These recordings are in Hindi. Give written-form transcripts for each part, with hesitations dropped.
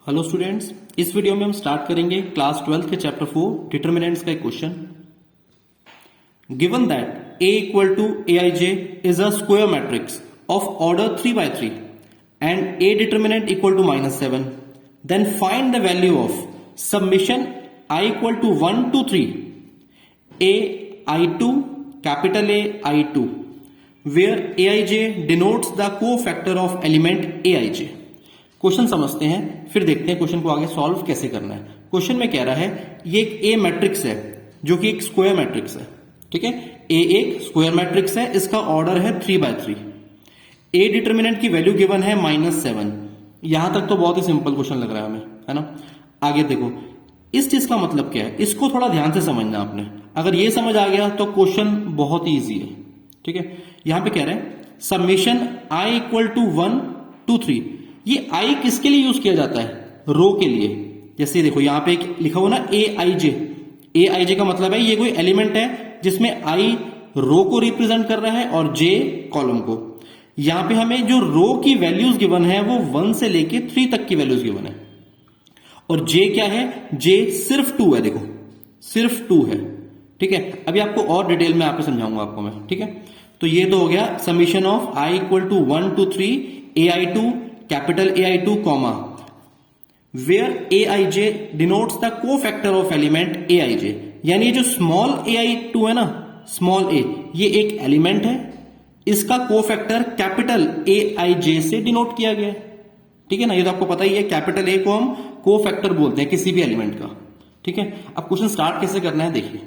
हेलो स्टूडेंट्स, इस वीडियो में हम स्टार्ट करेंगे क्लास 12 के चैप्टर 4 डिटर्मिनेंट्स का एक question. Given that a equal to aij is a square matrix of order 3 by 3 and a determinant equal to -7, then find the value of summation I equal to 1 to 3 a I2 capital A I2 where aij denotes the cofactor of element aij। Question समझते हैं, फिर देखते हैं क्वेश्चन को आगे सॉल्व कैसे करना है। क्वेश्चन में कह रहा है ये एक ए मैट्रिक्स है जो कि एक स्क्वायर मैट्रिक्स है। ठीक है, ए एक स्क्वायर मैट्रिक्स है, इसका ऑर्डर है 3 by 3। ए डिटर्मिनेंट की वैल्यू गिवन है -7। यहां तक तो बहुत ही सिंपल क्वेश्चन लग रहा है हमें, है ना। आगे देखो, इस चीज का मतलब क्या है, इसको थोड़ा ध्यान से समझना आपने। अगर ये समझ आ गया तो क्वेश्चन बहुत ही ईजी है। ठीक है, यहां पे कह रहे हैं summation I equal to 1 to 3। ये आई किसके लिए यूज किया जाता है? रो के लिए। जैसे देखो यहां पे एक लिखा हुआ ना ए आई जे का मतलब है ये कोई एलिमेंट है जिसमें आई रो को रिप्रेजेंट कर रहा है और जे कॉलम को। यहां पे हमें जो रो की वैल्यूज गिवन है वो 1 से लेके 3 तक की वैल्यूज गिवन है। और जे क्या है? जे सिर्फ 2 है, देखो सिर्फ 2 है। ठीक है, अभी आपको और डिटेल में आपको समझाऊंगा आपको मैं। ठीक है, तो ये तो हो गया summation of I equal to 1 to 3 AI2 capital AI2 comma where aij denotes the cofactor of element aij। यानी जो स्मॉल AI2 है ना, स्मॉल a, ये एक एलिमेंट है, इसका को-फैक्टर कैपिटल aij से डिनोट किया गया है। ठीक है ना, ये तो आपको पता ही है, कैपिटल A को हम को-फैक्टर बोलते हैं किसी भी एलिमेंट का। ठीक है, अब क्वेश्चन स्टार्ट कैसे करना है देखिए।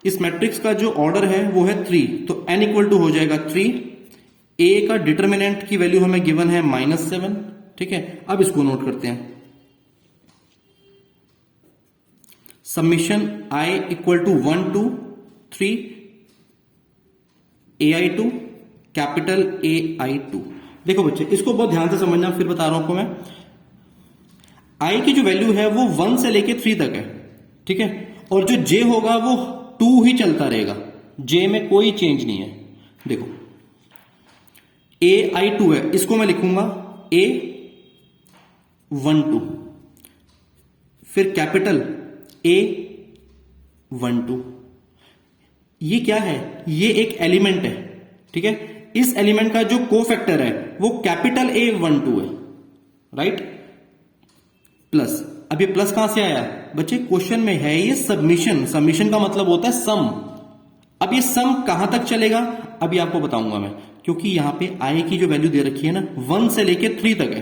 इस मैट्रिक्स का जो ऑर्डर है वो है 3, तो n इक्वल टू हो जाएगा 3। a का डिटर्मिनेंट की वैल्यू हमें गिवन है -7। ठीक है, अब इसको नोट करते हैं। Submission I equal to 1 to 3 AI2 capital AI2। देखो बच्चे, इसको बहुत ध्यान से समझना, फिर बता रहा हूं आपको मैं। I की जो वैल्यू है वो 1 से लेके 3 तक है। ठीक है, और जो J होगा वो 2 ही चलता रहेगा, J में कोई चेंज नहीं है। देखो AI2 है, इसको मैं लिखूंगा A12, फिर कैपिटल A12। ये क्या है? ये एक एलिमेंट है। ठीक है, इस एलिमेंट का जो को-फैक्टर है वो कैपिटल A12 है, राइट। प्लस, अब ये प्लस कहां से आया बच्चे? क्वेश्चन में है ये सबमिशन। सबमिशन का मतलब होता है सम। अब ये सम कहां तक चलेगा अभी आपको बताऊंगा मैं, क्योंकि यहां पे आई की जो वैल्यू दे रखी है ना 1 से लेके 3 तक है,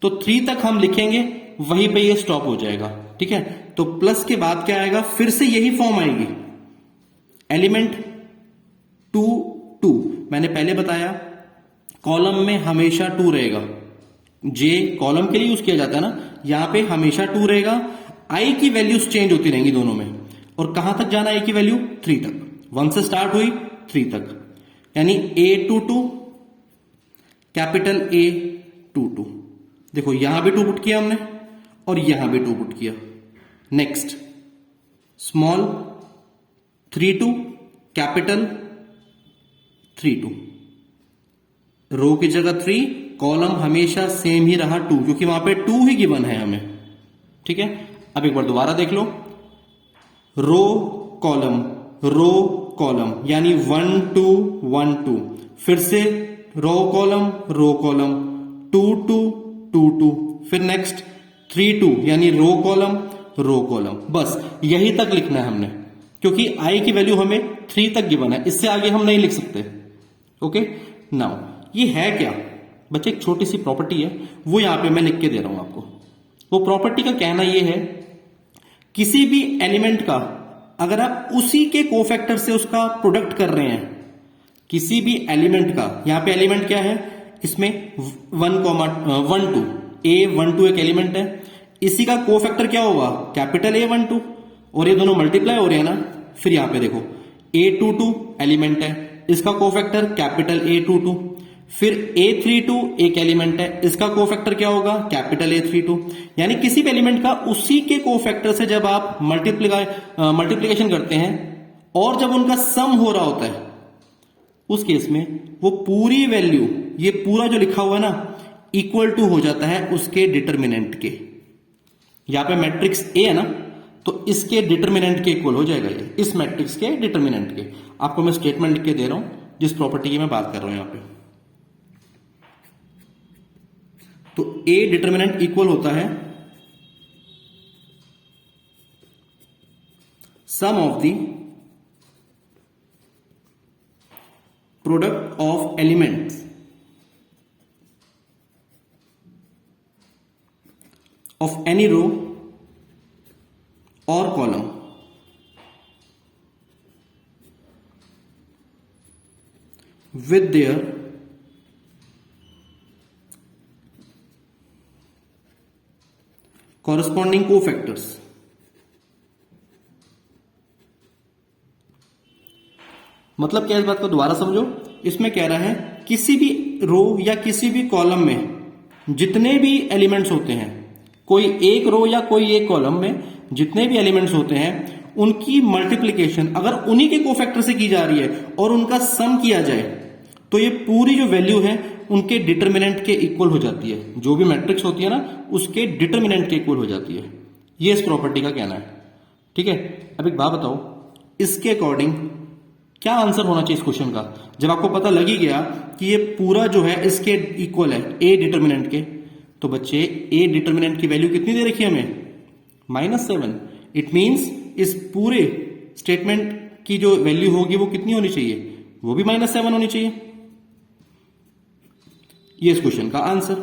तो 3 तक हम लिखेंगे, वहीं पे ये स्टॉप हो जाएगा। ठीक है, तो प्लस के बाद क्या आएगा? फिर से यही फॉर्म आएगी, एलिमेंट 2 2। मैंने पहले बताया कॉलम में हमेशा 2 रहेगा, जे कॉलम के लिए यूज किया जाता है ना, यहां पे हमेशा 2 रहेगा। आई की वैल्यूज चेंज होती रहेंगी दोनों में, और कहां तक जाना आई की वैल्यू? 3 तक। 1 से स्टार्ट हुई 3 तक, यानी A22 कैपिटल A22। देखो यहां भी 2 पुट किया हमने और यहां भी 2 पुट किया। नेक्स्ट स्मॉल 32 कैपिटल 32, रो की जगह 3, कॉलम हमेशा सेम ही रहा 2, क्योंकि वहां पे 2 ही गिवन है हमें। ठीक है, अब एक बार दोबारा देख लो, रो कॉलम यानी 1 2 1 2, फिर से रो कॉलम 2 2 2 2, फिर नेक्स्ट 3 2 यानी रो कॉलम। बस यही तक लिखना है हमने, क्योंकि आई की वैल्यू हमें 3 तक गिवन है, इससे आगे हम नहीं लिख सकते। ओके, नाउ ये है क्या बच्चे? एक छोटी सी प्रॉपर्टी है, वो यहां पे मैं लिख के दे रहा हूं आपको। वो प्रॉपर्टी का कहना ये है, किसी भी एलिमेंट का अगर आप उसी के कोफैक्टर से उसका प्रोडक्ट कर रहे हैं, किसी भी एलिमेंट का, यहां पे एलिमेंट क्या है इसमें 1 2, A12 एक एलिमेंट है, इसी का कोफैक्टर क्या होगा? कैपिटल A12, और ये दोनों मल्टीप्लाई हो रहे हैं ना। फिर यहां पे देखो A22 एलिमेंट है, इसका कोफैक्टर कैपिटल A22, फिर A32 एक एलिमेंट है, इसका कोफैक्टर क्या होगा? Capital A32। यानी किसी भी एलिमेंट का उसी के कोफैक्टर से जब आप मल्टीप्लीकेशन करते हैं और जब उनका सम हो रहा होता है, उस केस में वो पूरी वैल्यू ये पूरा जो लिखा हुआ है ना इक्वल टू हो जाता है उसके डिटर्मिनेंट के। यहां पे मैट्रिक्स ए है ना, तो इसके डिटर्मिनेंट के इक्वल हो जाएगा ये, इस मैट्रिक्स के डिटर्मिनेंट के। आपको मैं स्टेटमेंट लिख के दे रहा हूं जिस प्रॉपर्टी की मैं बात कर रहा हूं यहां पे। तो ए डिटर्मिनेंट इक्वल होता है sum of the product of elements of any row or column with their corresponding cofactors। मतलब क्या, इस बात को दोबारा समझो। इसमें कह रहा है किसी भी रो या किसी भी कॉलम में जितने भी एलिमेंट्स होते हैं, कोई एक रो या कोई एक कॉलम में जितने भी एलिमेंट्स होते हैं उनकी मल्टीप्लिकेशन अगर उन्हीं के कोफैक्टर से की जा रही है और उनका सम किया जाए तो ये पूरी जो वैल्यू है उनके डिटर्मिनेंट के इक्वल हो जाती है। जो भी मैट्रिक्स होती है ना उसके डिटर्मिनेंट के इक्वल हो जाती है। ये इस प्रॉपर्टी का कहना है। ठीक है, अब एक बात बताओ, इसके अकॉर्डिंग क्या आंसर होना चाहिए इस क्वेश्चन का? जब आपको पता लग ही गया कि ये पूरा जो है इसके इक्वल है ए डिटर्मिनेंट के, तो बच्चे ए डिटर्मिनेंट की वैल्यू कितनी दे रखी है हमें? -7। इट मींस इस पूरे स्टेटमेंट की जो वैल्यू होगी वो कितनी होनी चाहिए? वो भी -7 होनी चाहिए। ये इस क्वेश्चन का आंसर।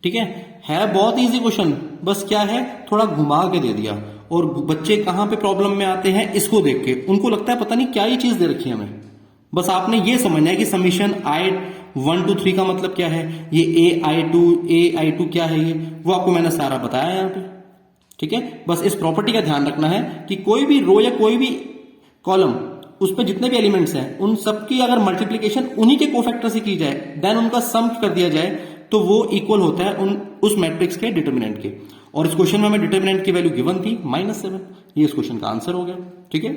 ठीक है बहुत इजी क्वेश्चन, बस क्या है थोड़ा घुमा के दे दिया। और बच्चे कहां पे प्रॉब्लम में आते हैं इसको देख के, उनको लगता है पता नहीं क्या ही चीज दे रखी है हमें। बस आपने ये समझना है कि समीशन I1 to 3 का मतलब क्या है, ये AI2 क्या है, ये वो आपको मैंने सारा बताया यहां पे। ठीक है, बस इस प्रॉपर्टी का ध्यान रखना है कि कोई भी रो या कोई भी कॉलम, उस पर जितने भी एलिमेंट्स हैं उन सबकी अगर मल्टीप्लीकेशन उन्हीं के कोफैक्टर से की जाए, देन उनका सम कर दिया जाए, तो वो इक्वल होता है उस मैट्रिक्स के डिटर्मिनेंट के। और इस क्वेश्चन में हमें डिटर्मिनेंट की वैल्यू गिवन थी -7। ये इस क्वेश्चन का आंसर हो गया। ठीक है।